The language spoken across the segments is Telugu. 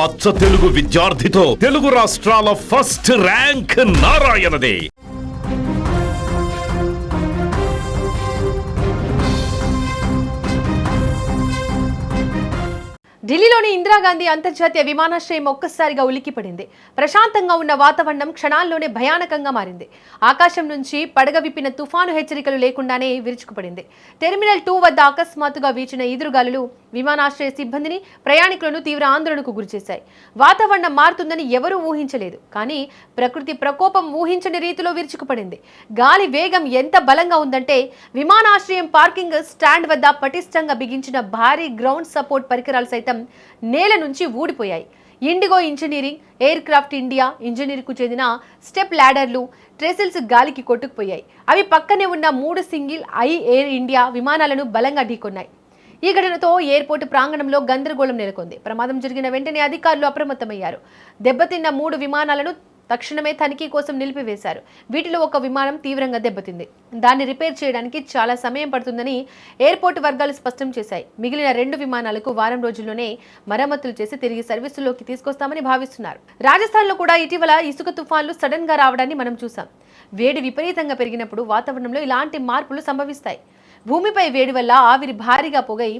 అచ్చ తెలుగు విద్యార్థితో తెలుగు రాష్ట్రాల ఫస్ట్ ర్యాంక్ నారాయణదే. ఢిల్లీలోని ఇందిరాగాంధీ అంతర్జాతీయ విమానాశ్రయం ఒక్కసారిగా ఉలిక్కిపడింది. ప్రశాంతంగా ఉన్న వాతావరణం క్షణాల్లోనే భయానకంగా మారింది. ఆకాశం నుంచి పడగ విప్పిన తుఫాను హెచ్చరికలు లేకుండానే విరుచుకుపడింది. టెర్మినల్ 2 వద్ద అకస్మాత్తుగా వీచిన ఈదురుగాలులు విమానాశ్రయ సిబ్బందిని, ప్రయాణికులను తీవ్ర ఆందోళనకు గురిచేశాయి. వాతావరణం మారుతుందని ఎవరూ ఊహించలేదు, కానీ ప్రకృతి ప్రకోపం ఊహించని రీతిలో విరుచుకుపడింది. గాలి వేగం ఎంత బలంగా ఉందంటే విమానాశ్రయం పార్కింగ్ స్టాండ్ వద్ద పటిష్టంగా బిగించిన భారీ గ్రౌండ్ సపోర్ట్ పరికరాలు సైతం నేల నుంచి ఊడిపోయాయి. Indigo engineering, aircraft India engineering కు చెందిన స్టెప్ ల్యాడర్లు, ట్రెసిల్స్ గాలికి కొట్టుకుపోయాయి. అవి పక్కనే ఉన్న 3 సింగిల్ ఐ ఎయిర్ ఇండియా విమానాలను బలంగా ఢీకొన్నాయి. ఈ ఘటనతో ఎయిర్పోర్టు ప్రాంగణంలో గందరగోళం నెలకొంది. ప్రమాదం జరిగిన వెంటనే అధికారులు అప్రమత్తమయ్యారు. దెబ్బతిన్న 3 విమానాలను తక్షణమే తనిఖీ కోసం నిలిపివేశారు. వీటిలో ఒక విమానం తీవ్రంగా దెబ్బతింది. దాన్ని రిపేర్ చేయడానికి చాలా సమయం పడుతుందని ఎయిర్పోర్టు వర్గాలు స్పష్టం చేశాయి. మిగిలిన 2 విమానాలకు వారం రోజుల్లోనే మరమ్మతులు చేసి తిరిగి సర్వీసుల్లోకి తీసుకొస్తామని భావిస్తున్నారు. రాజస్థాన్లో కూడా ఇటీవల ఇసుక తుఫాన్లు సడన్ గా రావడాన్ని మనం చూసాం. వేడి విపరీతంగా పెరిగినప్పుడు వాతావరణంలో ఇలాంటి మార్పులు సంభవిస్తాయి. భూమిపై వేడి వల్ల ఆవిరి భారీగా పొగై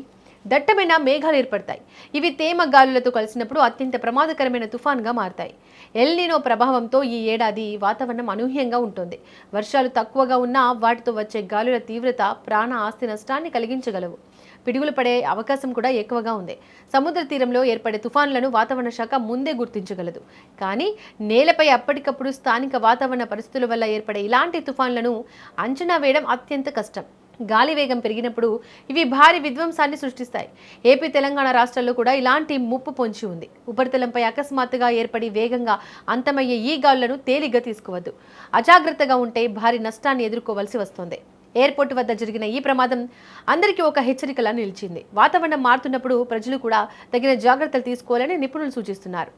దట్టమైన మేఘాలు ఏర్పడతాయి. ఇవి తేమ గాలులతో కలిసినప్పుడు అత్యంత ప్రమాదకరమైన తుఫాన్గా మారతాయి. ఎల్ నీనో ప్రభావంతో ఈ ఏడాది వాతావరణం అనూహ్యంగా ఉంటుంది. వర్షాలు తక్కువగా ఉన్నా వాటితో వచ్చే గాలుల తీవ్రత ప్రాణ ఆస్తి నష్టాన్ని కలిగించగలవు. పిడుగులు పడే అవకాశం కూడా ఎక్కువగా ఉంది. సముద్ర తీరంలో ఏర్పడే తుఫాన్లను వాతావరణ శాఖ ముందే గుర్తించగలదు. కానీ నేలపై అప్పటికప్పుడు స్థానిక వాతావరణ పరిస్థితుల వల్ల ఏర్పడే ఇలాంటి తుఫాన్లను అంచనా వేయడం అత్యంత కష్టం. గాలి వేగం పెరిగినప్పుడు ఇవి భారీ విధ్వంసాన్ని సృష్టిస్తాయి. ఏపీ, తెలంగాణ రాష్ట్రాల్లో కూడా ఇలాంటి ముప్పు పొంచి ఉంది. ఉపరితలంపై అకస్మాత్తుగా ఏర్పడి వేగంగా అంతమయ్యే ఈ గాలులను తేలిగ్గా తీసుకోవద్దు. అజాగ్రత్తగా ఉంటే భారీ నష్టాన్ని ఎదుర్కోవాల్సి వస్తుంది. ఎయిర్పోర్టు వద్ద జరిగిన ఈ ప్రమాదం అందరికీ ఒక హెచ్చరికలా నిలిచింది. వాతావరణం మారుతున్నప్పుడు ప్రజలు కూడా తగిన జాగ్రత్తలు తీసుకోవాలని నిపుణులు సూచిస్తున్నారు.